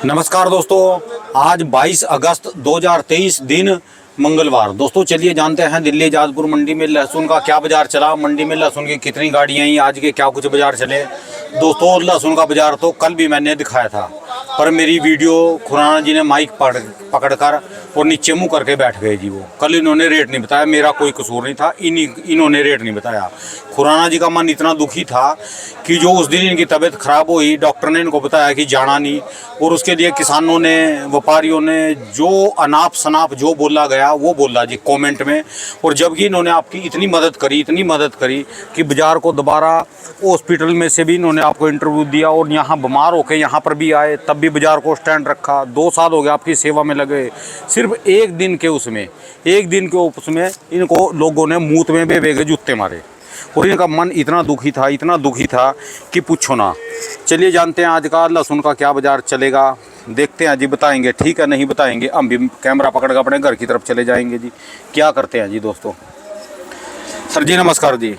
नमस्कार दोस्तों, आज 22 अगस्त 2023 दिन मंगलवार। दोस्तों चलिए जानते हैं दिल्ली जाजपुर मंडी में लहसुन का क्या बाजार चला, मंडी में लहसुन की कितनी गाड़ियां आई, आज के क्या कुछ बाजार चले। दोस्तों लहसुन का बाजार तो कल भी मैंने दिखाया था, पर मेरी वीडियो खुराना जी ने माइक पकड़कर और नीचे मुँह करके बैठ गए जी। वो कल इन्होंने रेट नहीं बताया, मेरा कोई कसूर नहीं था, इन्होंने रेट नहीं बताया। खुराना जी का मन इतना दुखी था कि जो उस दिन इनकी तबीयत खराब हुई, डॉक्टर ने इनको बताया कि जाना नहीं, और उसके लिए किसानों ने, व्यापारियों ने जो अनाप शनाप जो बोला गया वो बोला जी कमेंट में। और जबकि इन्होंने आपकी इतनी मदद करी कि बाजार को दोबारा हॉस्पिटल में से भी इन्होंने आपको इंटरव्यू दिया और यहाँ बीमार होकर यहाँ पर भी आए, तब भी बाजार को स्टैंड रखा। 2 साल हो गए आपकी सेवा में लगे, सिर्फ एक दिन के उसमें इनको लोगों ने मूत में बेबे जूते मारे और इनका मन इतना दुखी था कि पूछो ना। चलिए जानते हैं आज का लहसुन का क्या बाजार चलेगा, देखते हैं जी, बताएंगे ठीक है, नहीं बताएंगे हम भी कैमरा पकड़ कर अपने घर की तरफ चले जाएंगे जी। क्या करते हैं जी दोस्तों। सर जी नमस्कार जी।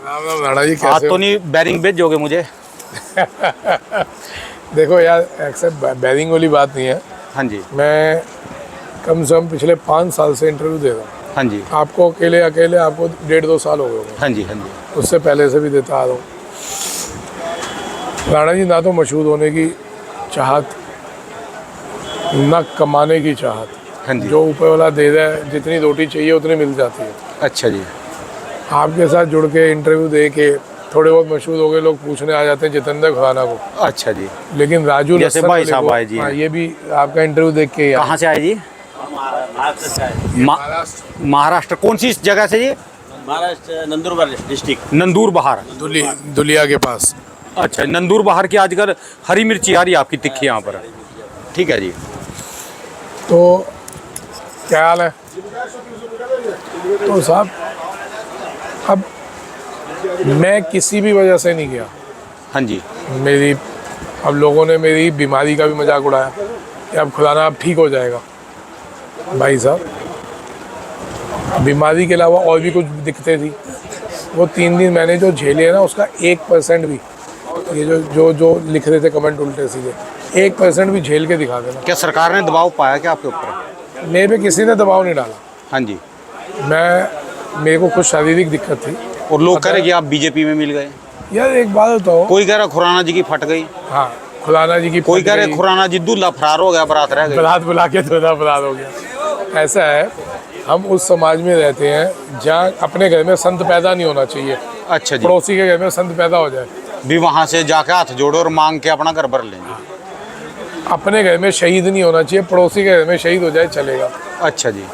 राणा जी आज तो नहीं बैरिंग भेजोगे मुझे? देखो यार, एक्सेप्ट बैरिंग वाली बात नहीं है। हाँ जी, मैं कम से कम पिछले 5 साल से इंटरव्यू दे रहा हूँ। हाँ जी, आपको अकेले आपको 1.5-2 साल हो गए होंगे। हाँ जी, हाँ जी, उससे पहले से भी देता आ रहा हूँ। राणा जी ना तो मशहूर होने की चाहत, ना कमाने की चाहत। हाँ जी। जो ऊपर वाला दे रहा है, जितनी रोटी चाहिए उतनी मिल जाती है। अच्छा जी। आपके साथ जुड़ के इंटरव्यू दे के थोड़े बहुत मशहूर हो गए, लोग पूछने आ जाते हैं जितेंद्र खुराना को। अच्छा जी। लेकिन राजू जैसे लस्सन भाई को साहब आए जी। हाँ, ये भी आपका इंटरव्यू देख के ही आए। कहाँ से आए जी? महाराष्ट्र। कौन सी जगह से जी? महाराष्ट्र नंदुरबार डिस्ट्रिक्ट। नंदूरबार। दुलिया के पास। अच्छा, नंदूरबार की आजकल हरी मिर्ची आ रही है आपकी तिखी यहाँ पर। ठीक है जी। तो क्या हाल है? तो साहब अब मैं किसी भी वजह से नहीं गया। हाँ जी, अब लोगों ने मेरी बीमारी का भी मजाक उड़ाया कि अब खुराना अब ठीक हो जाएगा। भाई साहब, बीमारी के अलावा और भी कुछ दिक्कतें थी। वो 3 दिन मैंने जो झेले है ना, उसका 1% भी, ये जो लिख रहे थे कमेंट उल्टे सीधे, 1% भी झेल के दिखा देना। क्या सरकार ने दबाव पाया क्या आपके ऊपर? मेरे पे किसी ने दबाव नहीं डाला। हाँ जी। मेरे को कुछ शारीरिक दिक्कत थी और लोग कह रहे कि आप बीजेपी में मिल गए। यार। एक बात बताओ, कोई कह रहा खुराना जी की फट गई, हाँ खुराना जी की, कोई कह रहे खुराना जी दूल्हा फरार हो गया, बारात रह गई। बारात बुला के दूल्हा फरार हो गया। ऐसा है, हम उस समाज में रहते हैं जहाँ अपने घर में संत पैदा नहीं होना चाहिए। अच्छा जी। पड़ोसी के घर में संत पैदा हो जाए भी वहाँ से जाके हाथ जोड़ो और मांग के अपना घर भर लेंगे। अपने घर में शहीद नहीं होना चाहिए, पड़ोसी के घर में शहीद हो जाए चलेगा। अच्छा जी।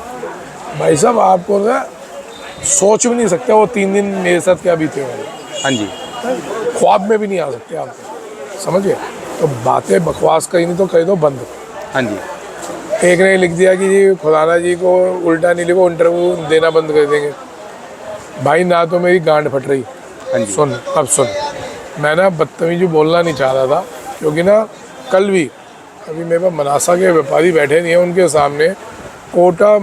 भाई साहब, आपको ना सोच भी नहीं सकते वो 3 दिन मेरे साथ क्या बीते हुए। हाँ जी। ख्वाब में भी नहीं आ सकते आप, समझिए। तो बातें बकवास कहीं नहीं तो कह दो बंद। हाँ जी। एक ने लिख दिया कि जी खुराना जी को उल्टा नहीं लिखो, इंटरव्यू देना बंद कर देंगे। भाई ना तो मेरी गांड फट रही। हाँ जी। सुन, अब सुन, मैं ना बदतमीजी बोलना नहीं चाह रहा था, क्योंकि ना कल भी अभी मेरे पास मनासा के व्यापारी बैठे नहीं हैं, उनके सामने कोटा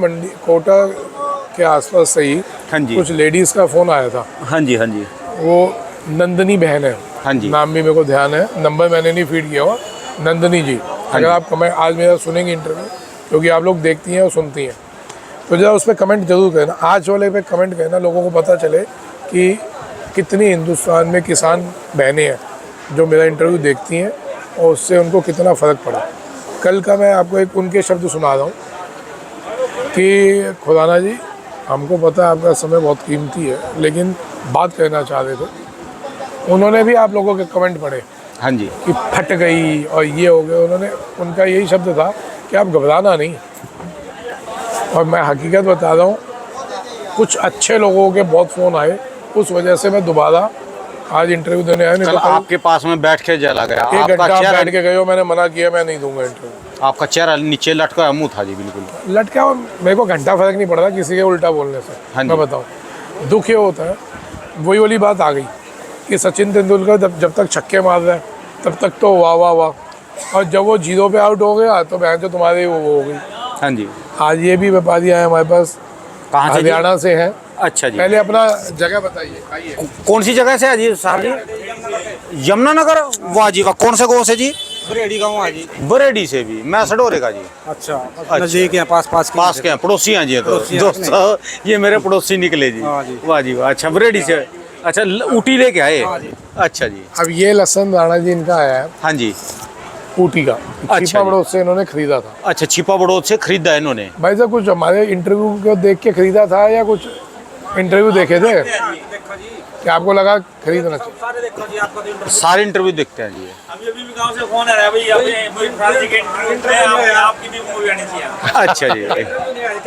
के आसपास से ही हाँ जी। कुछ लेडीज़ का फ़ोन आया था। हाँ जी, हाँ जी। वो नंदनी बहन है। हाँ जी। नाम भी मेरे को ध्यान है, नंबर मैंने नहीं फीड किया हुआ। नंदनी जी, अगर आप कमेंट आज मेरा सुनेंगे इंटरव्यू, क्योंकि आप लोग देखती हैं और सुनती हैं, तो जरा उस पर कमेंट जरूर करना। आज वाले पे कमेंट करना, लोगों को पता चले कि कितनी हिंदुस्तान में किसान बहनें हैं जो मेरा इंटरव्यू देखती हैं और उससे उनको कितना फ़र्क पड़ा। कल का मैं आपको एक उनके शब्द सुना रहा हूँ कि खुराना जी, हमको पता है आपका समय बहुत कीमती है, लेकिन बात कहना चाह रहे थे। उन्होंने भी आप लोगों के कमेंट पढ़े। हाँ जी। कि फट गई और ये हो गया। उनका यही शब्द था कि आप घबराना नहीं। और मैं हकीकत बता रहा हूँ, कुछ अच्छे लोगों के बहुत फ़ोन आए, उस वजह से मैं दोबारा आज इंटरव्यू देने आया। नहीं कल आपके पास में बैठ के जला गया, 1 घंटा बैठ के गए हो, मैंने मना किया, मैं नहीं दूंगा इंटरव्यू। आपका चेहरा नीचे लटका मुँह था जी, बिल्कुल लटका। मेरे को घंटा फर्क नहीं पड़ता किसी के उल्टा बोलने से। हाँ जी। मैं बताऊँ, दुख ये होता है, वही वाली बात आ गई कि सचिन तेंदुलकर जब तक छक्के मार रहा है तब तक तो वाह वाह वाह, और जब वो 0 पे आउट हो गया तो बहन जो तुम्हारे वो हो गई। हाँ जी। आज ये भी व्यापारी आए हमारे पास, कहाँ से? हरियाणा से हैं। अच्छा जी। पहले अपना जगह बताइए, आइए। कौन सी जगह से है जी साहब जी? यमुनानगर। वाह जी वाह। कौन से गाँव से जी? बरेड़ी गाँव है जी। बरेडी से भी, मैं सडोरे का जी। अच्छा नजदीक है, पास पास के हैं, पड़ोसी हैं जी ये तो पड़ोसी हैं दोस्तों, ये मेरे पड़ोसी निकले जी। हाँ जी। वाह जी वाह। अच्छा बरेडी से, अच्छा ऊटी लेके आए। हाँ जी। अच्छा जी। अब ये लहसन राणा जी इनका आया है हाँ जी। ऊटी का, अच्छा छिपा जी। बड़ौद से इन्होंने खरीदा था। अच्छा छिपा बड़ौद से खरीदा है इन्होंने। भाई साहब कुछ हमारे इंटरव्यू को देख के खरीदा था या कुछ इंटरव्यू देखे थे कि आपको लगा खरीदना चाहिए? सारे देखो जी, आपका तो इंटरव्यू सारे इंटरव्यू देखते हैं जी। अभी भी गांव से फोन आ रहा है भाई, अपने फ्रांसी के इंटरव्यू में आपकी भी मूवी आनी चाहिए। अच्छा जी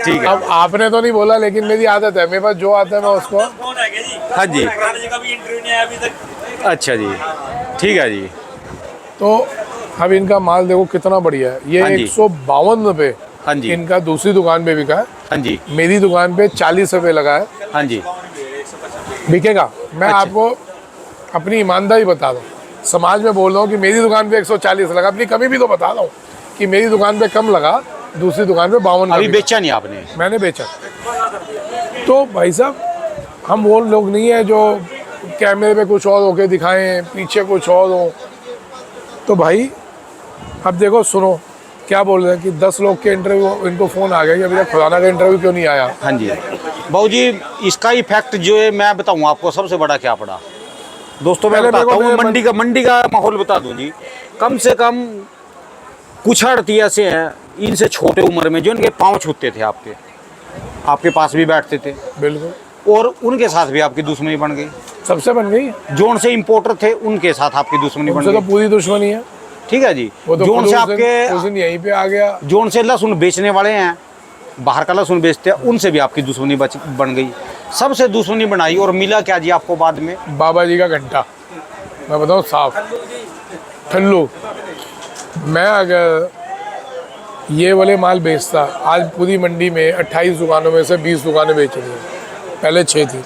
ठीक है। अब आपने तो नहीं बोला, लेकिन मेरी आदत है, मेरे पास जो आता है मैं उसको। फोन आ गया जी। हाँ जी। फ्रांसी का भी इंटरव्यू नहीं आया अभी तक। अच्छा जी ठीक है जी। तो अब इनका माल देखो कितना बढ़िया है। ये हाँ जी। 152 रुपये हाँ जी। इनका दूसरी दुकान पे बिका है, हाँ जी। मेरी दुकान पे 40 रुपये लगा है। हाँ जी। बिकेगा। मैं अच्छा। आपको अपनी ईमानदारी बता दूँ, समाज में बोल रहा हूँ कि मेरी दुकान पे 140 लगा, अपनी कमी भी तो बता रहा हूँ कि मेरी दुकान पे कम लगा, दूसरी दुकान पे 52 अभी का बेचा नहीं आपने? मैंने बेचा। तो भाई साहब हम वो लोग नहीं है जो कैमरे पे कुछ और होके दिखाएं, पीछे कुछ और हो। तो भाई अब देखो सुनो क्या बोल रहे हैं कि 10 लोग के इंटरव्यू, इनको फ़ोन आ गया कि अभी तक फलाना का इंटरव्यू क्यों नहीं आया। हाँ जी बाबू जी, इसका इफेक्ट जो है मैं बताऊँ आपको सबसे बड़ा क्या पड़ा दोस्तों। मैं पहले बताता मेरे हूँ, को मंडी का माहौल बता दूँ जी। कम से कम कुछ आड़ती ऐसे हैं इनसे छोटे उम्र में जो इनके पाँव छूते थे आपके पास भी बैठते थे, बिल्कुल, और उनके साथ भी आपकी दुश्मनी बन गई। सबसे बन गई। जोन से इंपोर्टर थे उनके साथ आपकी दुश्मनी बन उनसे तो गई। पूरी दुश्मनी है। ठीक है जी। वो तो जोन से उस आपके दिन यहीं पे आ गया। जोन से लहसुन बेचने वाले हैं, बाहर का लहसुन बेचते हैं, उनसे भी आपकी दुश्मनी बन गई। सबसे दुश्मनी बनाई और मिला क्या जी आपको बाद में? बाबा जी का घंटा, मैं बताऊँ साफ ठल्लू। मैं अगर ये वाले माल बेचता, आज पूरी मंडी में 28 दुकानों में से 20 दुकानें बेच रही हैं, पहले 6 थी।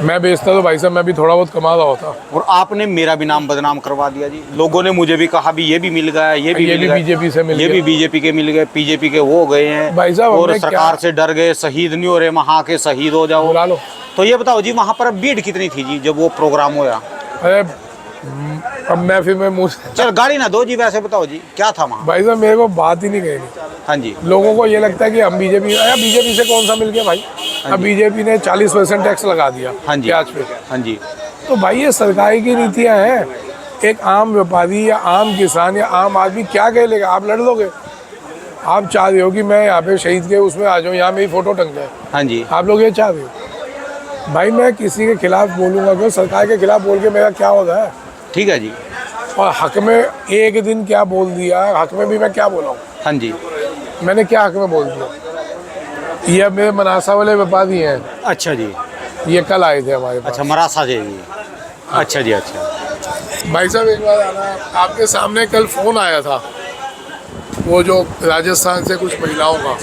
मैं बेचता तो भाई साहब मैं भी थोड़ा बहुत कमा रहा होता। और आपने मेरा भी नाम बदनाम करवा दिया जी। लोगों ने मुझे भी कहा भी ये भी मिल गया, ये भी बीजेपी से मिल ये गया। भी बीजेपी के मिल गए, बीजेपी के वो गए हैं भाई साहब और हमने सरकार क्या- से डर गए, शहीद नहीं हो रहे, वहाँ के शहीद हो जाओ। बुला लो। तो ये बताओ जी वहाँ पर भीड़ कितनी थी जी जब वो प्रोग्राम होया? अरे अब मैं फिर मैं मुँह चल गाड़ी ना दो जी, वैसे बताओ जी क्या था वहाँ? भाई साहब मेरे को बात ही नहीं कहनी। हाँ जी। लोगों को ये लगता है कि हम बीजेपी, अरे बीजेपी से कौन सा मिल गया भाई। अब बीजेपी ने 40% टैक्स लगा दिया हाँ जी। प्याज पे। हाँ जी। तो भाई ये सरकार की नीतियां हैं। एक आम व्यापारी या आम किसान या आम आदमी क्या कह लेगा? आप लड़ लोगे? आप चाह रहे हो कि मैं यहाँ पे शहीद के उसमें आ जाऊँ, यहाँ मेरी फोटो टंग जाए, हाँ जी। आप लोग ये चाह रहे हो? भाई मैं किसी के खिलाफ बोलूँगा क्यों? सरकार के खिलाफ बोल के मेरा क्या होता है? ठीक है जी। और हक में एक दिन क्या बोल दिया, हक में भी मैं क्या बोला हूँ? हाँ जी। मैंने क्या हक में बोल दिया? ये अब मेरे मनासा वाले व्यापारी हैं, अच्छा जी। ये कल आए थे हमारे पास। अच्छा मरासा जी। अच्छा जी। अच्छा भाई साहब एक बार आना, आपके सामने कल फ़ोन आया था, वो जो राजस्थान से कुछ महिलाओं का,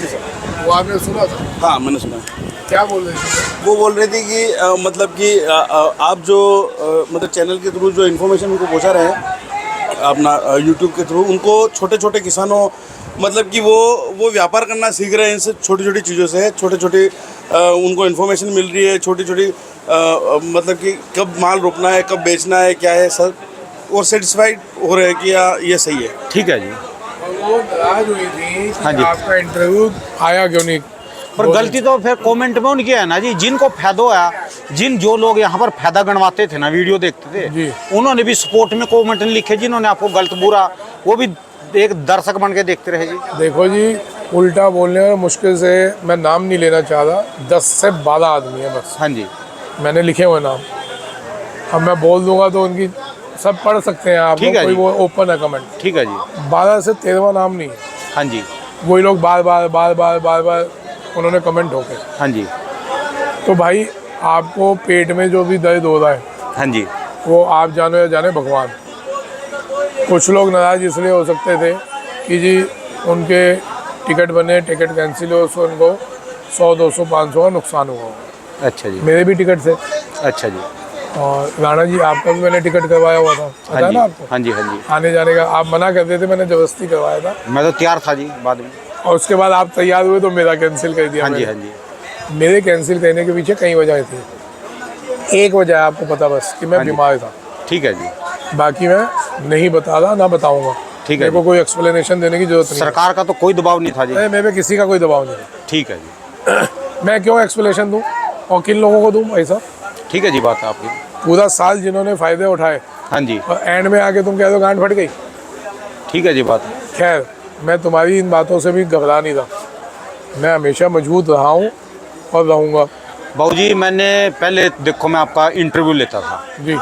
वो आपने सुना था? हाँ मैंने सुना। क्या बोल रहे थे? वो बोल रही थी कि मतलब कि आप जो मतलब चैनल के थ्रू जो इन्फॉर्मेशन उनको पहुंचा रहे हैं अपना यूट्यूब के थ्रू, उनको छोटे छोटे किसानों मतलब कि वो व्यापार करना सीख रहे हैं इनसे, छोटी छोटी चीज़ों से, छोटे छोटे उनको इन्फॉर्मेशन मिल रही है, छोटी छोटी मतलब कि कब माल रोपना है, कब बेचना है, क्या है सर, और सेटिस्फाइड हो रहे हैं कि ये सही है। ठीक है जी। वो नाराज हुई थी कि हाँ जी। आपका इंटरव्यू आया क्यों नहीं। पर गलती तो फिर कमेंट में उनकी है ना जी, जिनको फायदा आया, जो लोग यहाँ पर फायदा गणवाते थे ना, वीडियो देखते जी। थे, उन्होंने भी सपोर्ट में कमेंट लिखे, जिन्होंने आपको गलत बुरा, वो भी एक दर्शक बन के देखते रहे जी। देखो जी, उल्टा बोलने में मुश्किल से, मैं नाम नहीं लेना चाह रहा, 10 से 12 आदमी है बस। हाँ जी। मैंने लिखे हुए नाम, अब मैं बोल दूंगा तो उनकी सब पढ़ सकते हैं आप ठीक लोग, है कोई जी। वो ओपन है कमेंट। ठीक है जी। 12 से 13वां नाम नहीं है। हाँ जी। वही लोग बार बार उन्होंने कमेंट ठोके। हाँ जी। तो भाई आपको पेट में जो भी दर्द हो रहा है, हाँ जी। वो आप जानो या जाने भगवान। कुछ लोग नाराज इसलिए हो सकते थे कि जी उनके टिकट बने, टिकट कैंसिल हो, उससे उनको 100, 200, 500 का नुकसान हुआ। अच्छा जी। मेरे भी टिकट थे, अच्छा जी। और राणा जी आपका भी मैंने टिकट करवाया हुआ था, पता हाँ है जी। ना आपको? हाँ जी। हाँ जी। आने जाने का आप मना करते थे, मैंने जबरदस्ती करवाया था, मैं तो तैयार था जी बाद में। और उसके बाद आप तैयार हुए तो मेरा कैंसिल कर दिया। हाँ जी। मैंने। हाँ जी। मेरे कैंसिल करने के पीछे कई वजह थी। एक वजह है आपको पता, बस कि मैं हाँ जी। बीमार था। ठीक है जी। बाकी मैं नहीं बता रहा ना बताऊंगा। ठीक है मेरे को कोई एक्सप्लेनेशन देने की जरूरत नहीं है। सरकार का तो कोई दबाव नहीं था जी। नहीं, मेरे पे किसी का कोई दबाव नहीं है। ठीक है जी। मैं क्यों एक्सप्लेनेशन दूं और किन लोगों को दूं भाई साहब? ठीक है जी, बात है आपकी। पूरा साल जिन्होंने फ़ायदे उठाए हाँ जी, और एंड में आके तुम कह दो गांड फट गई। ठीक है जी, बात है। खैर, मैं तुम्हारी इन बातों से भी घबरा नहीं रहा। मैं हमेशा मजबूत रहा हूँ और रहूँगा। बाबूजी, मैंने पहले देखो मैं आपका इंटरव्यू लेता था, जी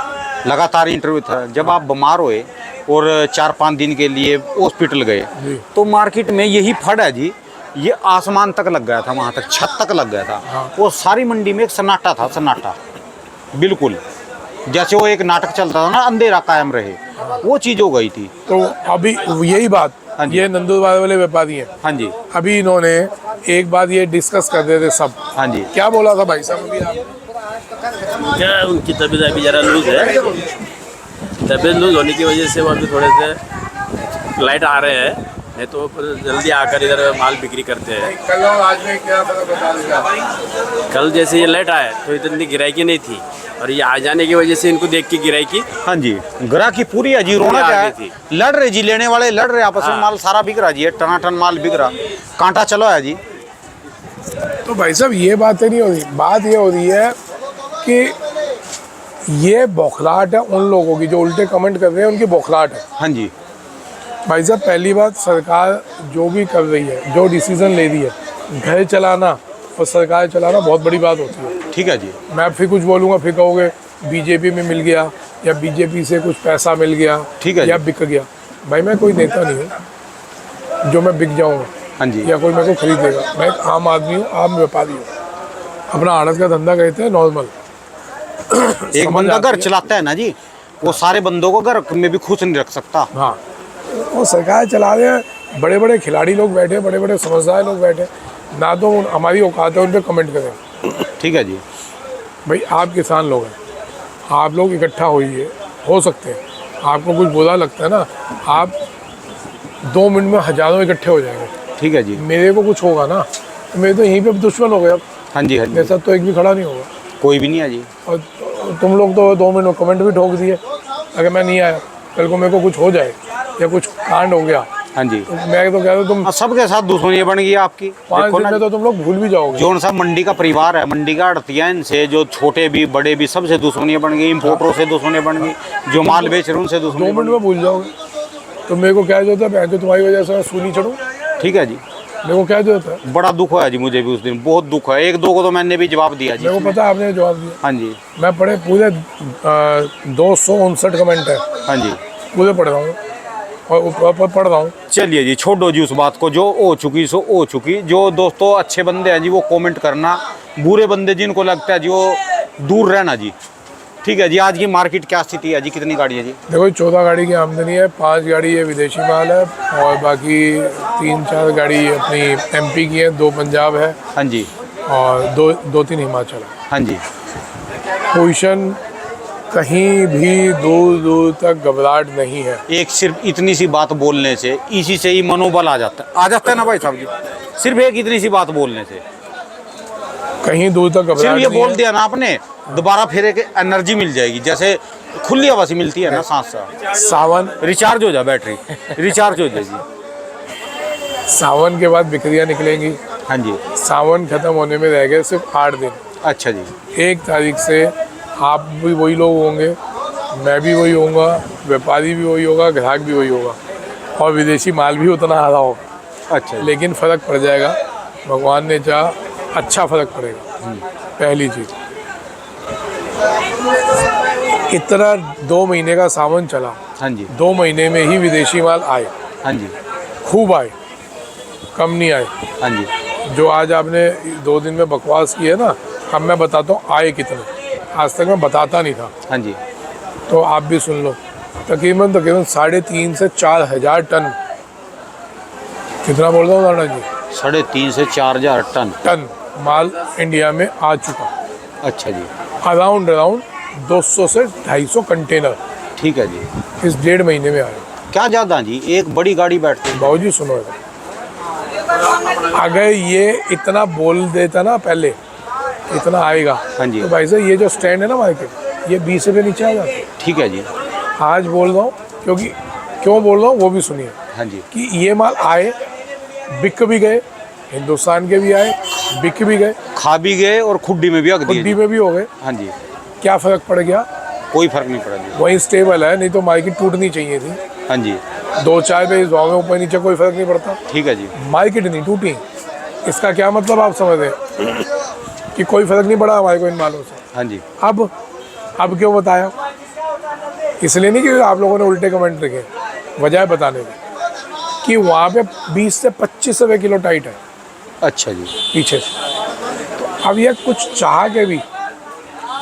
लगातार इंटरव्यू था। जब आप बीमार हुए और 4-5 दिन के लिए हॉस्पिटल गए जी। तो मार्केट में यही फड़ है जी, ये आसमान तक लग गया था, वहाँ तक छत तक लग गया था। हाँ। वो सारी मंडी में एक सन्नाटा था, सन्नाटा बिल्कुल, जैसे वो एक नाटक चलता था ना, अंधेरा कायम रहे, वो चीज़ हो गई थी। तो अभी यही बात, हाँ जी। ये नंदुरबार वाले व्यापारी हैं, हाँ जी, अभी इन्होंने एक बात ये डिस्कस कर रहे थे सब। हाँ जी, क्या बोला था भाई साहब अभी आप? क्या उनकी तबीयत अभी ज़रा लूज है। तबीयत लूज होने की वजह से वो अभी थोड़े से लाइट आ रहे हैं, नहीं तो फिर जल्दी आकर इधर माल बिक्री करते हैं। कल और आज में क्या फर्क बता दीजिए? कल जैसे ये लाइट आए तो इतनी गिराकी नहीं थी, और ये आ जाने की वजह से इनको देख के गिराकी। हाँ जी, ग्राहकी पूरी है जी। रोना क्या है, थी। लड़ रहे जी, लेने वाले लड़ रहे आपस में, माल सारा बिक रहा जी, टनाटन माल बिक रहा, कांटा चलो है जी। तो भाई साहब ये बातें नहीं हो रही, बात ये हो रही है कि ये बौखलाहट है उन लोगों की जो उल्टे कमेंट कर रहे हैं, उनकी बौखलाहट है। हाँ जी, भाई साहब पहली बात, सरकार जो भी कर रही है, जो डिसीजन ले रही है, घर चलाना और सरकार चलाना बहुत बड़ी बात होती है। ठीक है जी, मैं फिर कुछ बोलूँगा फिर कहोगे बीजेपी में मिल गया या बीजेपी से कुछ पैसा मिल गया, ठीक है या जी। बिक गया। भाई मैं कोई नेता नहीं हूँ जो मैं बिक जाऊँगा हाँ जी, या कोई मेरे को खरीदेगा। मैं एक आम आदमी हूँ, आम व्यापारी हूँ, अपना आड़त का धंधा कहते हैं नॉर्मल। एक समझ बंदा आती घर है। चलाता है ना जी, वो सारे बंदों को घर में भी खुश नहीं रख सकता। हाँ, वो सरकार चला रहे हैं, बड़े बड़े खिलाड़ी लोग बैठे, बड़े बड़े समझदार लोग बैठे, ना तो हमारी औकात है उन पर कमेंट करें। ठीक है जी, भाई आप किसान लोग हैं, आप लोग इकट्ठा होइए, हो सकते हैं आपको कुछ बुरा लगता है ना, आप 2 मिनट में हजारों इकट्ठे हो जाएंगे। ठीक है जी, मेरे को कुछ होगा ना तो मेरे तो यहीं पे दुश्मन हो गए। अब हाँ जी, हाँ मेरे जी, साथ तो एक भी खड़ा नहीं होगा। कोई भी नहीं है जी। और तुम लोग तो 2 मिनट में कमेंट भी ठोक दिए। अगर मैं नहीं आया, कल को मेरे को कुछ हो जाए या कुछ कांड हो गया, हाँ जी, तो मैं तो कह रहा हूँ तुम सबके साथ दुश्मनी बन गई आपकी। 5 देखो दिन ना, में तो तुम लोग भूल भी जाओगे। जो सा मंडी का परिवार है, मंडी का अड़तिया, इनसे जो छोटे भी बड़े भी सबसे दुश्मनियाँ बन गई, इम्पोर्टरों से दुश्मनियाँ बन गई, जो माल बेच रहे हैं उनसे 2 दुश्मनी बन मिनट में भूल जाओगे। तो मेरे को क्या जरूरत है, मैं तो तुम्हारी वजह से मैं सूली चढ़ूँ? गई। ठीक है जी, मेरे को क्या जरूरत है? बड़ा दुख हुआ जी मुझे भी उस दिन, बहुत दुख है। 1-2 को तो मैंने भी जवाब दिया जी। मेरे को पता है आपने जवाब दिया। हाँ जी, मैं पढ़े पूरे 259 कमेंट है, हाँ जी, पूरे पढ़ रहा हूँ और पढ़ रहा हूँ। चलिए जी, छोड़ो जी उस बात को, जो हो चुकी सो हो चुकी। जो दोस्तों अच्छे बंदे हैं जी वो कमेंट करना, बुरे बंदे जिनको लगता है जी वो दूर रहना जी। ठीक है जी, आज की मार्केट क्या स्थिति है जी, कितनी गाड़ी है जी? देखो 14 गाड़ी की आमदनी है, 5 गाड़ी ये विदेशी माल है और बाकी 3-4 गाड़ी अपनी MP की है, 2 पंजाब है हाँ जी, और 2-3 हिमाचल है। हाँ जी, पोजीशन कहीं भी दूर दूर तक घबराहट नहीं है। एक सिर्फ इतनी सी बात बोलने से, इसी से ही मनोबल आ जाता है ना भाई साहब जी। सिर्फ एक इतनी सी बात बोलने से, कहीं दूर तक सिर्फ घबराहट ये नहीं बोल है। दिया ना आपने, दोबारा फिर एक एनर्जी मिल जाएगी, जैसे खुली हवा से मिलती है ना सांस सा, सावन रिचार्ज हो जाए, बैटरी रिचार्ज हो जाएगी। सावन के बाद बिक्रियाँ निकलेंगी। हाँ जी, सावन खत्म होने में रह गए सिर्फ 8 दिन। अच्छा जी, 1 तारीख से आप भी वही लोग होंगे, मैं भी वही होऊंगा, व्यापारी भी वही होगा, ग्राहक भी वही होगा और विदेशी माल भी उतना आ रहा होगा। अच्छा जी, लेकिन फ़र्क पड़ जाएगा, भगवान ने चाहा, अच्छा फ़र्क पड़ेगा। पहली चीज़, इतना 2 महीने का सावन चला, हाँ जी, 2 महीने में ही विदेशी माल आए, हाँ जी, खूब आए, कम नहीं आए। हाँ जी, जो आज आपने 2 दिन में बकवास की है ना, अब मैं बताता हूँ आए कितने। आज तक मैं बताता नहीं था, हाँ जी, तो आप भी सुन लो। तकरीबन 3.5 से 4 हज़ार टन, कितना बोल रहा हूँ नाना जी? 3.5 से 4,000 टन माल इंडिया में आ चुका। अच्छा जी, अराउंड 200 से 250 कंटेनर ठीक है जी। इस 1.5 महीने में आए। क्या ज़्यादा जी, एक बड़ी गाड़ी बैठती है। बाबूजी सुनो, अगर ये इतना बोल देता ना पहले, इतना आएगा, हाँ जी, तो भाई साहब ये जो स्टैंड है ना मार्केट, ये 20 रुपये नीचे आ जाता। ठीक है जी, आज बोल रहा हूँ क्योंकि क्यों बोल रहा हूँ वो भी सुनिए हाँ जी। कि ये माल आए, बिक भी गए, हिंदुस्तान के भी आए, बिक भी गए, खा भी गए और खुड्डी में भी अग दिए खुड्डी जी। में भी हो गए। हाँ जी, क्या फ़र्क पड़ गया? कोई फर्क नहीं पड़ा जी। वही स्टेबल है, नहीं तो मार्केट टूटनी चाहिए थी। हाँ जी, 2-4 पे इस भाव में ऊपर नीचे कोई फ़र्क नहीं पड़ता। ठीक है जी। मार्केट नहीं टूटी, इसका क्या मतलब आप समझ रहे कि कोई फ़र्क नहीं पड़ा हमारे को इन मालों से। हाँ जी, अब क्यों बताया? इसलिए नहीं कि आप लोगों ने उल्टे कमेंट लिखे, वजह बताने की कि वहाँ पे 20 से 25 रुपये किलो टाइट है अच्छा जी। पीछे से। तो अब ये कुछ चाह के भी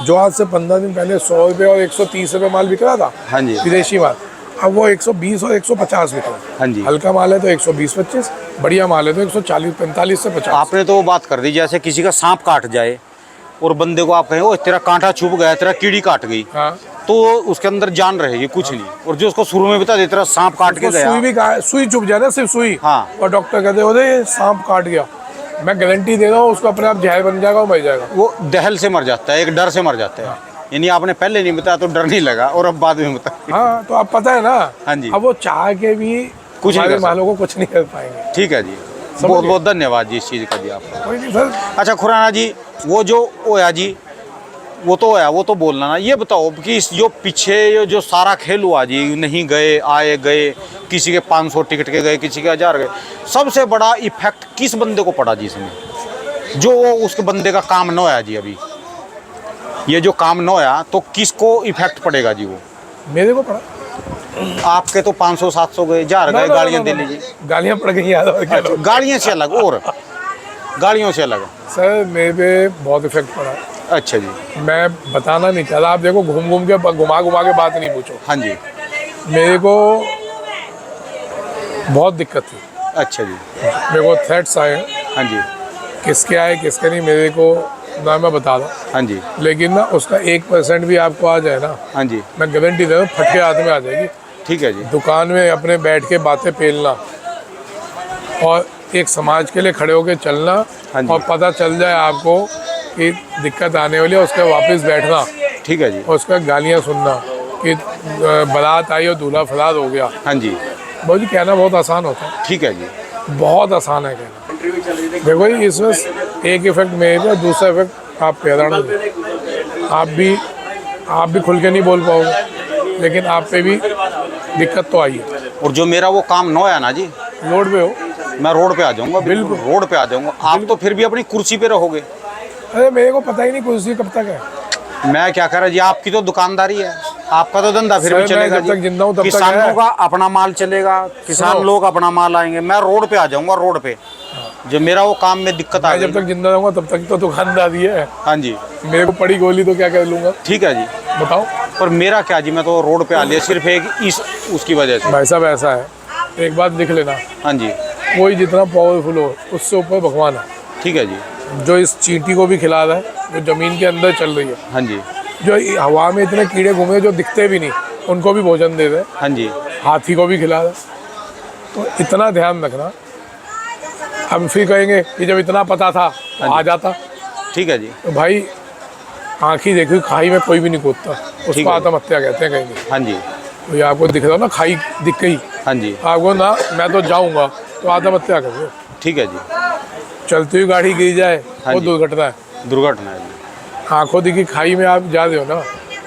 जो आज से 15 दिन पहले 100 रुपये और 130 रुपये माल बिक रहा था, हाँ जी, विदेशी माल, अब वो 120 और 150 बिक रहा है। हाँ जी। हल्का माल है तो 120-25, बढ़िया माल है तो 140-45 से 50। आपने तो वो बात कर दी जैसे किसी का सांप काट जाए और बंदे को आप कहें ओ तेरा कांटा छुप गया, तेरा कीड़ी काट गई, हाँ, तो उसके अंदर जान रहेगी कुछ नहीं। और जो उसको शुरू में बता दे तेरा सांप काट के उसको गया, सुई भी सुई चुभ जाए ना, सिर्फ सुई, हाँ। और डॉक्टर कहते हो ये सांप काट गया, मैं गारंटी दे रहा हूँ उसको अपने आप जहर बन जाएगा और मर जाएगा। वो दहल से मर जाता है, एक डर से मर जाता है। यानी आपने पहले नहीं बताया तो डर नहीं लगा और अब बाद में बताया। हाँ, तो आप पता है ना। हाँ जी। अब वो चाह के भी कुछ नहीं हमारे कर सकते। मालों को कुछ नहीं कर पाएंगे। ठीक है जी, समझ बहुत गए? बहुत धन्यवाद जी इस चीज़ का जी आपका। कोई नहीं सर, अच्छा खुराना जी, वो जो होया जी, वो तो होया, वो तो बोलना ना। ये बताओ कि इस जो पीछे ये जो सारा खेल हुआ जी, नहीं गए आए गए, किसी के 500 टिकट के गए, किसी के 1000 गए, सबसे बड़ा इफेक्ट किस बंदे को पड़ा जी इसमें? जो वो उसके बंदे का काम न होया जी, अभी ये जो काम न होया तो किसको इफेक्ट पड़ेगा जी? वो मेरे को पड़ा। आपके तो 500-700 गए, 1000 गए, गालियाँ दे लीजिए। गालियाँ पड़ गई याद और क्या लोग। गाड़ियाँ से अलग और गाड़ियों से अलग। सर मेरे पे बहुत इफेक्ट पड़ा। अच्छा जी। मैं बताना नहीं चाहता, आप देखो घूम घूम के घुमा घुमा के बात नहीं पूछो। हाँ जी। मेरे को बहुत दिक्कत थी। अच्छा जी। मेरे को थ्रेट्स आए, हाँ जी। किसके आए किसके नहीं मेरे को ना मैं बता दूँ, हाँ जी। लेकिन ना उसका 1% भी आपको आ जाए ना, हाँ जी। मैं गारंटी दे रहा हूँ फटके हाथ में आ जाएगी। ठीक है जी। दुकान में अपने बैठ के बातें पेलना और एक समाज के लिए खड़े होकर चलना, हाँ जी। और पता चल जाए आपको कि दिक्कत आने वाली है, उसके वापस बैठना ठीक है जी। और उसका गालियाँ सुनना कि बारात आई और दूल्हा फरार हो गया। हाँ जी। बहुत जी कहना बहुत आसान होता है, ठीक है जी। बहुत आसान है कहना। देखो ये इसमें एक इफेक्ट मेरे पे, दूसरा इफेक्ट आप पे है। आप भी खुल के नहीं बोल पाओगे, लेकिन आप पे भी दिक्कत तो आई है। और जो मेरा वो काम न होया ना जी, रोड पे हो, मैं रोड पे आ जाऊंगा, बिल्कुल रोड पे आ जाऊंगा। आप तो फिर भी अपनी कुर्सी पे रहोगे। अरे मेरे को पता ही नहीं कुर्सी कब तक है। मैं क्या कर रहा जी, आपकी तो दुकानदारी है, आपका तो धंधा फिर सर, भी मैं चलेगा जब तक जिंदा हूं तब जी। तक किसानों है। का अपना माल चलेगा, किसान सुनो। लोग अपना माल आएंगे, मैं रोड पे आ जाऊंगा। रोड पे जो मेरा वो काम में दिक्कत आ मैं जब गई। तक जिंदा रहूंगा तब तक तो दुकानदारी है। हाँ जी। मेरे को पड़ी गोली तो क्या कर लूंगा, ठीक है जी। बताओ। पर मेरा क्या जी, मैं तो रोड पे आ लिया सिर्फ एक इस उसकी वजह से। भाई साहब ऐसा है, एक बात लिख लेना, हाँ जी। कोई जितना पावरफुल हो उससे ऊपर भगवान है, ठीक है जी। जो इस चींटी को भी खिला रहा है, जो जमीन के अंदर चल रही है, हाँ जी। जो हवा में इतने कीड़े घूमे जो दिखते भी नहीं, उनको भी भोजन दे रहे, हाँ जी। हाथी को भी खिला रहे। तो इतना ध्यान रखना। अब फिर कहेंगे कि जब इतना पता था तो आ जाता। ठीक है जी। तो भाई आँखी देखी, खाई में कोई भी नहीं कूदता, ठीक उसको है। आत्महत्या कहते हैं कहीं नहीं। हाँ जी। तो ये आपको दिख रहा हो ना, खाई दिख गई हाँ जी। आपको ना, मैं तो जाऊंगा, तो आत्महत्या कर दो। ठीक है जी। चलती हुई गाड़ी गिर जाए हाँ वो जी। दुर्घटना है। दुर्घटना है जी। आंखों दिखी खाई में आप जा रहे हो ना,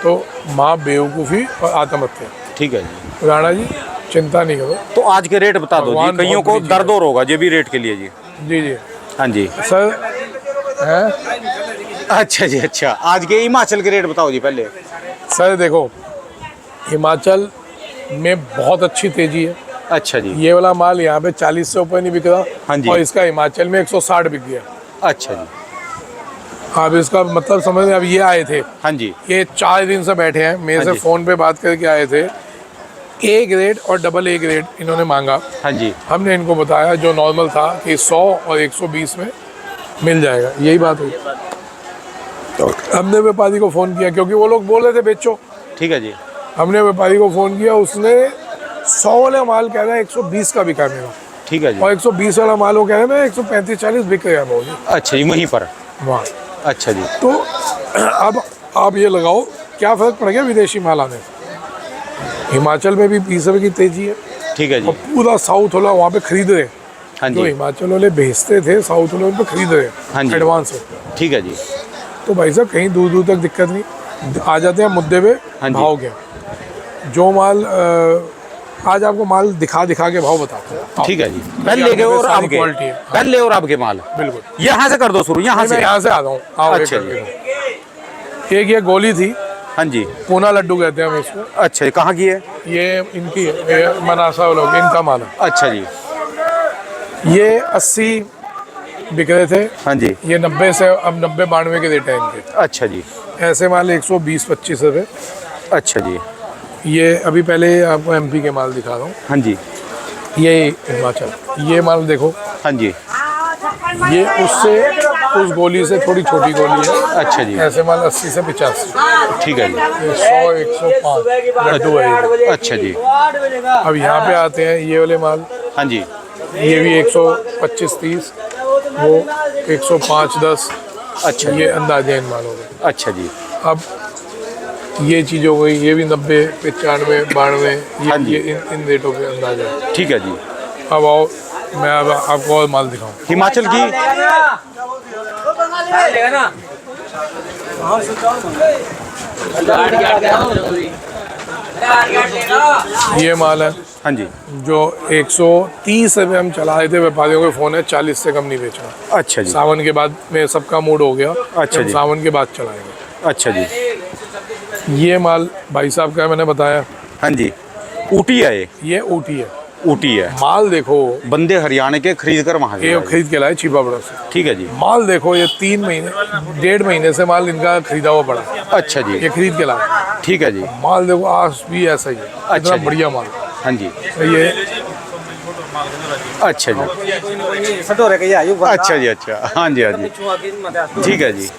तो माँ बेवकूफ़ी और आत्महत्या। ठीक है जी। राणा जी चिंता नहीं करो। तो आज के रेट बता दो जी, भगवान कईयों बहुत को बड़ी दर्द और होगा जो भी रेट के लिए जी। जी जी हाँ जी। सर हैं। अच्छा जी। अच्छा, आज के हिमाचल के रेट बताओ जी पहले। सर देखो, हिमाचल में बहुत अच्छी तेजी है। अच्छा जी। ये वाला माल यहाँ पे 40 से ऊपर नहीं बिक रहा, हाँ जी। और इसका हिमाचल में 160 बिक गया। अच्छा जी। आप इसका मतलब समझ रहे, अब ये आए थे, हाँ जी। ये 4 दिन से बैठे हैं मेरे हाँ से जी। फ़ोन पे बात करके आए थे। ए ग्रेड और डबल ए ग्रेड इन्होंने मांगा। हाँ जी। हमने इनको बताया जो नॉर्मल था कि 100 और 120 में मिल जाएगा, यही बात हुई। तो हमने व्यापारी को फ़ोन किया, क्योंकि वो लोग बोल रहे थे बेचो। ठीक है जी। हमने व्यापारी को फ़ोन किया, उसने 100 वाला माल कह रहा है 120 का बिका मेरा, ठीक है जी। और 120 वाला माल वो कह रहे हैं मैं 135-40 बिक गया भाई अच्छा जी, वहीं पर। वहाँ। अच्छा जी। तो अब आप ये लगाओ क्या फ़र्क पड़ गया विदेशी माल आने से। हिमाचल में भी 20 रुपये की तेजी है ठीक है और जी। पूरा साउथ वाला वहाँ पे खरीद रहे हैं। हाँ जो जी हिमाचल वाले भेजते थे साउथ वाले उन पे खरीद रहे हाँ हैं जी। एडवांस में। ठीक है जी। तो भाई साहब कहीं दूर दूर तक दिक्कत नहीं, आ जाते हैं मुद्दे पे। हाँ जी। भाव क्या जो माल आज आपको माल दिखा के भाव बताते हैं। ठीक है जी। पहले के और सारी अब के, क्वालिटी है। पहले और अब के माल बिल्कुल। यहाँ से कर दो शुरू, यहाँ मैं से। यहाँ से आता हूँ। आओ एक अच्छा करके जी। दो। एक ये गोली थी, हाँ जी। पूना लड्डू कहते हैं हम इसको। अच्छा जी, कहाँ की है? ये इनकी है, ये मनासा वालों की, इनका माल है। अच्छा जी। ये 80 बिक रहे थे, हाँ जी। ये 90 से अब 90-92 के रेट है इनके। अच्छा जी। ऐसे माल 120-25 रुपये। अच्छा जी। ये अभी पहले आपको एमपी के माल दिखा रहा हूँ। हाँ जी। ये हिमाचल, ये माल देखो, हाँ जी। ये उससे उस गोली से थोड़ी छोटी गोली है। अच्छा जी। ऐसे माल 80 से 85। ठीक है जी। ये 100-105 लड्डू है ये। अच्छा जी। अब यहाँ पे आते हैं ये वाले माल, हाँ जी। ये भी 125-30, वो 105-10। अच्छा जी। ये अंदाजे इन मालों के। अच्छा जी। अब ये चीज़ हो गई, ये भी 90-95-92, हाँ जी। ये इन रेटों के अंदाजा है। ठीक है जी। अब आओ मैं अब आपको और माल दिखाऊं। हिमाचल की ये माल है हाँ जी। जो 130 रुपये हम चला रहे थे, व्यापारियों के फ़ोन है 40 से कम नहीं बेचना। अच्छा जी। सावन के बाद में सबका मूड हो गया। अच्छा हम जी। सावन के बाद चलाएंगे। अच्छा जी। ये माल भाई साहब का है, मैंने बताया। हाँ जी। ऊटी है ये ऊटी है। ऊटी है। माल देखो, बंदे हरियाणा के खरीद कर वहाँ ये गए। खरीद के लाए छिपा बड़ा से। ठीक है जी। माल देखो, ये 3 महीने 1.5 महीने से माल इनका खरीदा हुआ पड़ा। अच्छा जी। ये खरीद के लाए। ठीक है जी। माल देखो आज भी ऐसा ही है, अच्छा इतना जी। बढ़िया माल। हाँ जी। ये अच्छा जी। अच्छा जी। अच्छा हाँ जी। हाँ जी। ठीक है जी।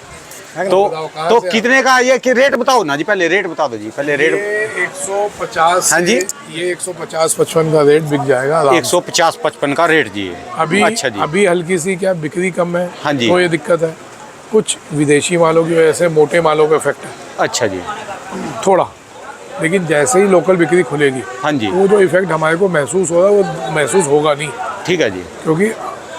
तो कितने का ये कि रेट बताओ ना जी, पहले रेट बता दो जी, पहले रेट। ये 150। हाँ जी। ये 150-55 का रेट बिक जाएगा आराम से। 150-55 का रेट जी। अभी अच्छा जी। अभी हल्की सी क्या बिक्री कम है। हाँ जी। तो ये दिक्कत है, कुछ विदेशी मालों की वजह से मोटे मालों का इफेक्ट है अच्छा जी। थोड़ा। लेकिन जैसे ही लोकल बिक्री खुलेगी, हाँ जी। वो जो इफेक्ट हमारे को महसूस हो रहा है वो महसूस होगा नहीं। ठीक है जी। क्योंकि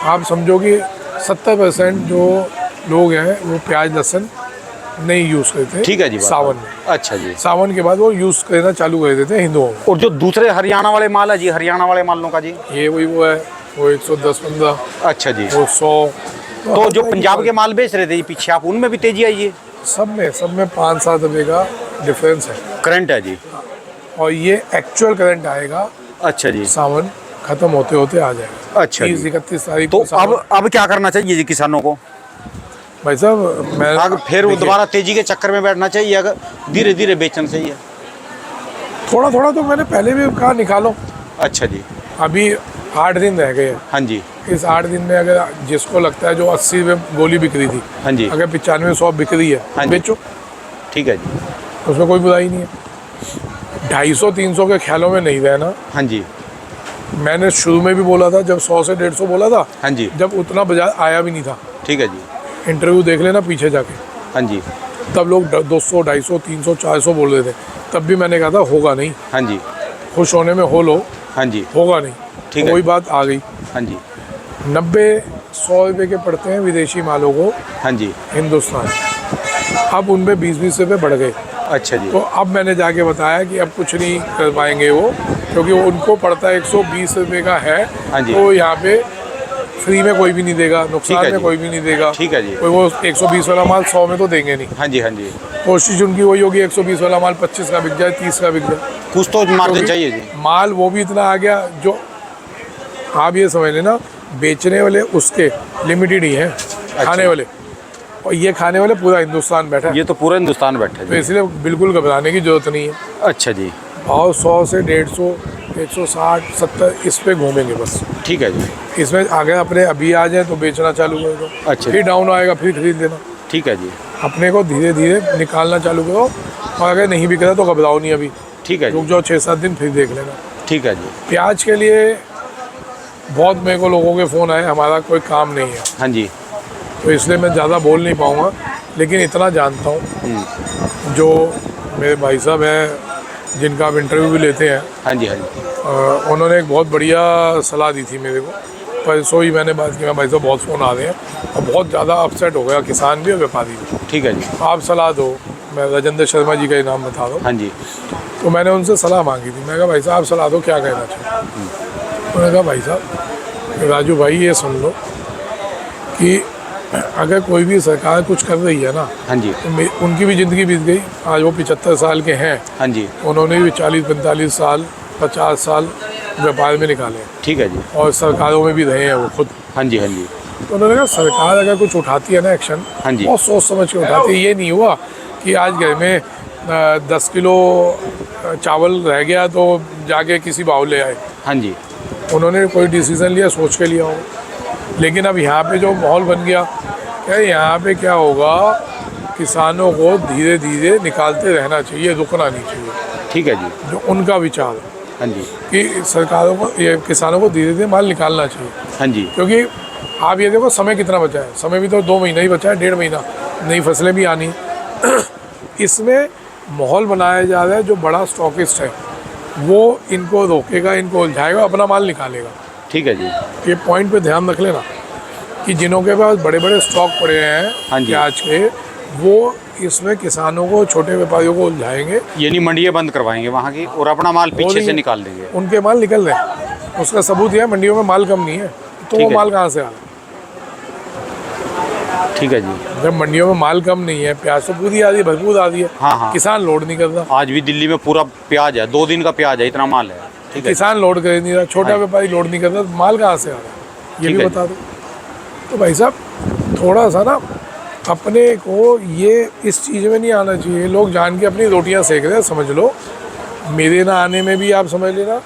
आप समझो कि 70% जो लोग हैं वो प्याज लहसुन नहीं यूज़ करते। ठीक है जी। सावन में। अच्छा जी। सावन के बाद वो यूज़ करना चालू कर देते हैं हिंदुओं में। और जो दूसरे हरियाणा वाले माल है जी, हरियाणा वाले मालों का जी। ये वही वो है, वो 110-15, अच्छा जी। वो 100। तो जो पंजाब के माल बेच रहे थे जी पीछे, आप उनमें भी तेजी आई है? सब में 5-7 रुपये का डिफरेंस है। करंट है जी। और ये एक्चुअल करंट आएगा, अच्छा जी। सावन खत्म होते होते आ जाएगा। अच्छा जी। 30-31 तारीख तो को सावन। अब क्या करना चाहिए जी किसानों को? भाई साहब मैं आगे फिर वो देखिए, दोबारा तेजी के चक्कर में बैठना चाहिए, अगर धीरे धीरे बेचना चाहिए? थोड़ा थोड़ा तो मैंने पहले भी कहा निकालो। अच्छा जी। अभी 8 दिन रह गए हैं। हाँ जी। इस 8 दिन में अगर जिसको लगता है जो 80 रुपये गोली बिक रही थी, हाँ जी। अगर 95-100 बिक रही है, हाँ जी। बेचो, ठीक है जी। उसमें कोई बुराई नहीं है। 250-300 के ख्यालों में नहीं रहना। हाँ जी। मैंने शुरू में भी बोला था, जब 100 से 150 बोला था, हाँ जी। जब उतना बाजार आया भी नहीं था। ठीक है जी। इंटरव्यू देख लेना पीछे जाके, हाँ जी। तब लोग 200, 250, 300, 400 बोल रहे थे। तब भी मैंने कहा था होगा नहीं, हाँ जी। खुश होने में हो लो, हाँ जी। होगा नहीं। ठीक तो है। वही बात आ गई। हाँ जी। 90-100 रुपये के पड़ते हैं विदेशी मालों को हाँ जी। हिंदुस्तान, अब उन पे 20-20 रुपये बढ़ गए। अच्छा जी। तो अब मैंने जाके बताया कि अब कुछ नहीं कर पाएंगे वो, क्योंकि वो उनको पड़ता है 120 रुपये का है। हाँ जी। तो यहाँ पे फ्री में कोई भी नहीं देगा, ठीक नुकसान है में जी। कोई भी नहीं देगा। ठीक है जी। कोई वो 120 वाला माल 100 में तो देंगे नहीं। हाँ जी। हाँ जी। कोशिश उनकी वही होगी 120 वाला माल 25 का बिक जाए, 30 का बिक जाए। कुछ तो मार्जिन क्योंकि चाहिए जी। माल वो भी इतना आ गया, जो आप ये समझ लेना, बेचने वाले उसके लिमिटेड ही हैं, खाने वाले, और ये खाने वाले पूरा हिंदुस्तान बैठा है। ये तो पूरा हिंदुस्तान बैठा है तो जी। इसलिए बिल्कुल घबराने की जरूरत नहीं है। अच्छा जी। और 100 से 150, 160-70 इस पे घूमेंगे बस। ठीक है जी। इसमें अगर अपने अभी आ जाए तो बेचना चालू कर दो, अच्छा। फिर डाउन आएगा फिर खरीद लेना। ठीक है जी। अपने को धीरे धीरे निकालना चालू करो, और अगर नहीं बिक रहा तो घबराओ नहीं, अभी ठीक है रुक जी। जाओ 6-7 दिन फिर देख लेना। ठीक है जी। प्याज के लिए बहुत मेरे को लोगों के फ़ोन आए, हमारा कोई काम नहीं है, हाँ जी। तो इसलिए मैं ज़्यादा बोल नहीं पाऊँगा। लेकिन इतना जानता हूँ, जो मेरे भाई साहब हैं जिनका आप इंटरव्यू भी लेते हैं, हाँ जी, हाँ जी, उन्होंने एक बहुत बढ़िया सलाह दी थी मेरे को। परसों ही मैंने बात की, मैं भाई साहब बहुत फ़ोन आ रहे हैं और बहुत ज़्यादा अपसेट हो गया किसान भी और व्यापारी भी। ठीक है जी, आप सलाह दो। मैं राजेंद्र शर्मा जी का ही नाम बता दो। हाँ जी, तो मैंने उनसे सलाह मांगी थी। मैं कहा भाई साहब आप सलाह दो, क्या कहना चाहिए। उन्होंने कहा भाई साहब, राजू भाई ये सुन लो कि अगर कोई भी सरकार कुछ कर रही है ना, हाँ जी, तो उनकी भी ज़िंदगी बीत गई। आज वो 75 साल के हैं, हाँ जी, उन्होंने भी 40-45 साल 50 साल व्यापार में निकाले हैं ठीक है जी, और सरकारों में भी रहे हैं वो खुद। हाँ जी, हाँ जी, तो उन्होंने कहा सरकार अगर कुछ उठाती है ना एक्शन, हाँ जी, बहुत सोच समझ के उठाती है। ये नहीं हुआ कि आज घर में 10 किलो चावल रह गया तो जाके किसी भाव ले आए। हाँ जी, उन्होंने कोई डिसीज़न लिया, सोच के लिया हो। लेकिन अब यहाँ पे जो माहौल बन गया, क्या यहाँ पे क्या होगा, किसानों को धीरे धीरे निकालते रहना चाहिए, रुकना नहीं चाहिए। ठीक है जी, जो उनका विचार है हाँ जी, कि सरकारों को, ये किसानों को धीरे धीरे माल निकालना चाहिए। हाँ जी, क्योंकि आप ये देखो समय कितना बचा है, समय भी तो 2 महीना ही बचा है, 1.5 महीना, नई फसलें भी आनी। इसमें माहौल बनाया जा रहा है, जो बड़ा स्टॉकिस्ट है वो इनको रोकेगा, इनको उलझाएगा, अपना माल निकालेगा। ठीक है जी, ये पॉइंट पे ध्यान रख लेना कि जिनों के पास बड़े बड़े स्टॉक पड़े हाँ हैं जी। प्याज के, वो इसमें किसानों को, छोटे व्यापारियों को उलझाएंगे। यानी मंडियाँ बंद करवाएंगे वहाँ की और अपना माल पीछे से निकाल देंगे। उनके माल निकल रहे हैं, उसका सबूत है मंडियों में माल कम नहीं है, तो वो है। माल कहाँ से आ रहा है। ठीक है जी, जब मंडियों में माल कम नहीं है, प्याज तो पूरी आ रही है, भरपूर आ रही है, हाँ, हाँ। किसान लोड नहीं कर रहा। आज भी दिल्ली में पूरा प्याज है, 2 दिन का प्याज है, इतना माल है। ठीक है, किसान लोड कर नहीं रहा, छोटा व्यापारी लोड नहीं कर रहा, तो माल कहाँ से आ रहा है, ये ठीक भी है बता दो। तो भाई साहब थोड़ा सा ना अपने को ये इस चीज़ में नहीं आना चाहिए। लोग जान के अपनी रोटियां सेक रहे हैं, समझ लो। मेरे ना आने में भी आप समझ लेना,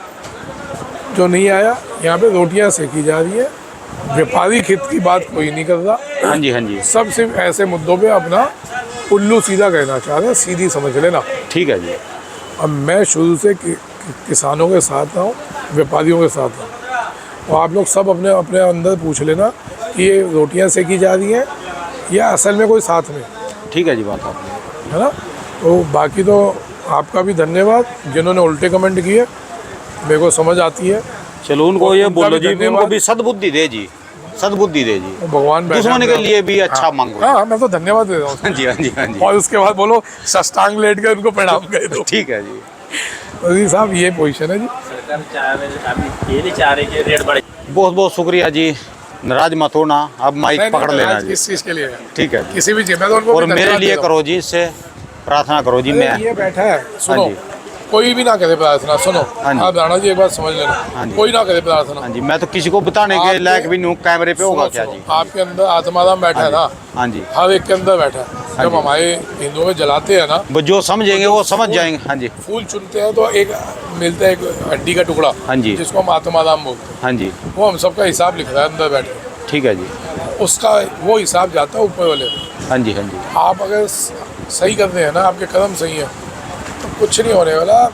जो नहीं आया, यहाँ पे रोटियां सेकी जा रही है। व्यापारी हित की बात कोई नहीं कर रहा। हाँ जी, हाँ जी, सब सिर्फ ऐसे मुद्दों पे अपना उल्लू सीधा कहना चाह रहे हैं, सीधी समझ लेना। ठीक है जी, अब मैं शुरू से किसानों के साथ रहा हूँ, व्यापारियों के साथ रहा हूँ, और आप लोग सब अपने अपने अंदर पूछ लेना कि ये रोटियां सेकी जा रही हैं या असल में कोई साथ में, ठीक है जी, बात आपने, है ना। तो बाकी तो आपका भी धन्यवाद, जिन्होंने उल्टे कमेंट किए, मेरे को समझ आती है। चलो उनको ये उनका बोलो भी जी, धन्यवाद। उनको भी सद्बुद्धि दे जी, सद्बुद्धि दे जी, भगवान बैठे दुश्मन हैं के अपने- लिए भी अच्छा मांगो। हाँ, मैं तो धन्यवाद दे रहा हूँ। हाँ जी, हाँ जी, हाँ जी, और उसके बाद बोलो सष्टांग लेट के उनको प्रणाम कर दो। ठीक है जी, अजी साहब ये पोजीशन है जी। सरकार चाह रहे, अभी ये नहीं चाह रही कि रेट बढ़े। बहुत बहुत शुक्रिया जी, नाराज मत होना, अब माइक नहीं, पकड़ नहीं, लेना आज जी। किस चीज़ के लिए है? ठीक है जी, किसी भी चीज़ में तो उनको और भी मेरे धन्यवाद लिए दे रहा हूँ। करो जी, इससे प्रार्थना करो जी। मैं ये बैठा है, सुनो, हाँ जी। कोई भी ना करे प्रार्थना, सुनो हाँ जी। आप राणा जी एक बात समझ लेना, हाँ जी। कोई ना करे प्रार्थना। हाँ जी, मैं तो किसी को बताने के आपके- लायक भी नहीं हूँ, कैमरे पे होगा सुनो, क्या सुनो, जी। आपके अंदर आत्माराम बैठा है ना, हाँ जी, हर एक के अंदर बैठा है। हाँ जब जी। हमारे हिंदुओं में जलाते हैं ना, वो जो समझेंगे वो समझ जाएंगे। हाँ जी, फूल चुनते हैं तो एक मिलता है, एक हड्डी का टुकड़ा, हाँ जी, जिसको हम आत्माराम बोलते हैं। हाँ जी, वो हम सबका हिसाब लिख रहा है अंदर बैठ के, ठीक है जी, उसका वो हिसाब जाता है ऊपर वाले में। हाँ जी, हाँ जी, आप अगर सही करते हैं ना, आपके कदम सही है, तो कुछ नहीं होने वाला।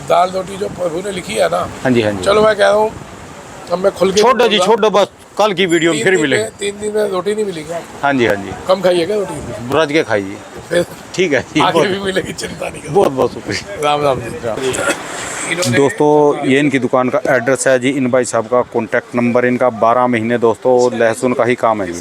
दाल रोटी जो प्रभु ने लिखी है ना, हाँ जी, हाँ जी, चलो मैं कह रहा हूँ, अब मैं खुल के छोड़ो जी, छोड़ो, बस कल की वीडियो में फिर मिलेंगे। 3 दिन में रोटी नहीं मिलेगी आपको। हाँ जी, हाँ जी, कम खाइएगा रोटी, ब्रज के खाइए। फिर ठीक है जी, आगे भी मिलेगी, चिंता नहीं करो। बहुत बहुत शुक्रिया। राम राम जी। दोस्तों ये इनकी दुकान का एड्रेस है जी, इन भाई साहब का कॉन्टैक्ट नंबर इनका, 12 महीने दोस्तों लहसुन का ही काम है जी।